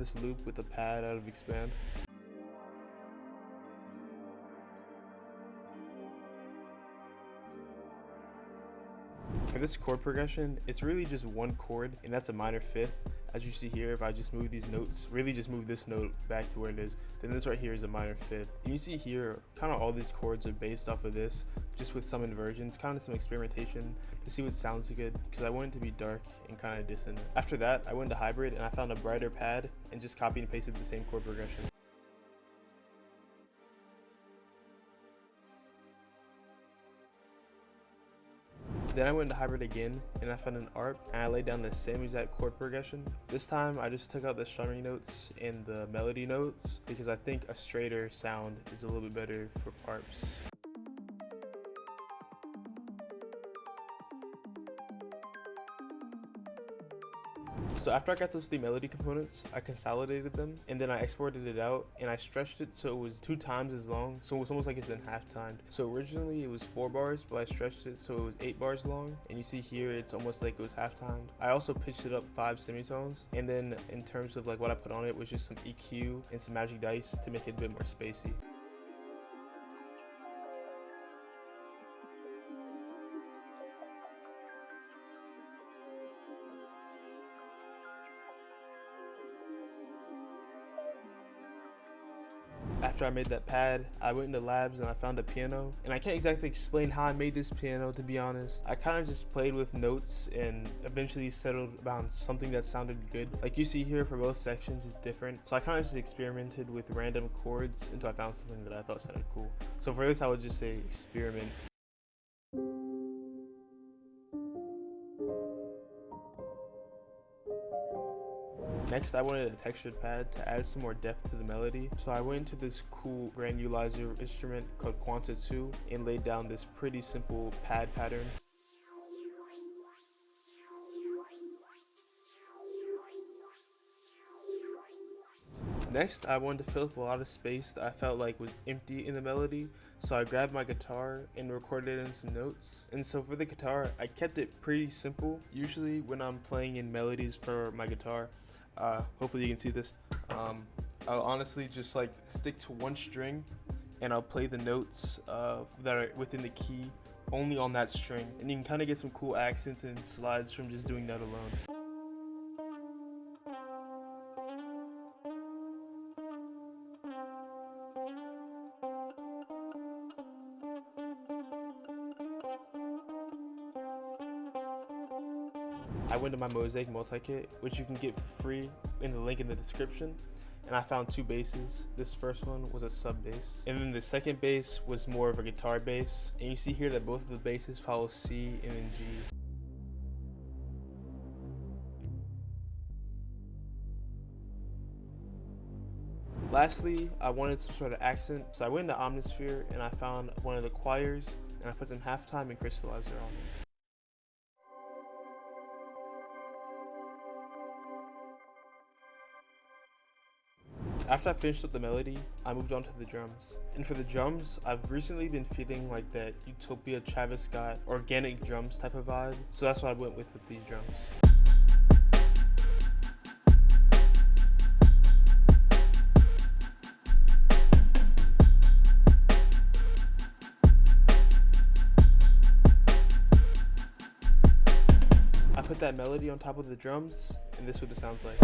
this loop with the pad out of expand. For this chord progression, it's really just one chord, and that's a minor fifth. As you see here, if I just move these notes, really just move this note back to where it is, then this right here is a minor fifth. And you see here, kind of all these chords are based off of this, just with some inversions, kind of some experimentation to see what sounds good, because I want it to be dark and kind of dissonant. After that, I went to hybrid and I found a brighter pad and just copied and pasted the same chord progression. Then I went to hybrid again and I found an ARP and I laid down the same exact chord progression. This time I just took out the strumming notes and the melody notes because I think a straighter sound is a little bit better for ARPs. So after I got those 3 melody components, I consolidated them and then I exported it out and I stretched it so it was 2 times as long, so it's almost like it's been half timed. So originally it was 4 bars, but I stretched it so it was 8 bars long, and you see here it's almost like it was half timed. I also pitched it up 5 semitones, and then in terms of like what I put on it was just some EQ and some magic dice to make it a bit more spacey. After I made that pad, I went into labs and I found a piano, and I can't exactly explain how I made this piano, to be honest. I kind of just played with notes and eventually settled around something that sounded good. Like you see here, for both sections is different, so I kind of just experimented with random chords until I found something that I thought sounded cool. So for this I would just say experiment. Next, I wanted a textured pad to add some more depth to the melody, so I went into this cool granulizer instrument called Quanta 2 and laid down this pretty simple pad pattern. Next, I wanted to fill up a lot of space that I felt like was empty in the melody, so I grabbed my guitar and recorded in some notes. And so for the guitar, I kept it pretty simple. Usually when I'm playing in melodies for my guitar, hopefully you can see this, I'll honestly just like stick to one string and I'll play the notes that are within the key only on that string, and you can kind of get some cool accents and slides from just doing that alone. I went to my Mosaic multi-kit, which you can get for free in the link in the description, and I found 2 basses. This first one was a sub bass, and then the second bass was more of a guitar bass, and you see here that both of the basses follow C and then G. Lastly, I wanted some sort of accent, so I went into Omnisphere and I found one of the choirs and I put some halftime and crystallizer on it. After I finished up the melody, I moved on to the drums. And for the drums, I've recently been feeling like that Utopia Travis Scott organic drums type of vibe, so that's what I went with these drums. I put that melody on top of the drums, and this is what it sounds like.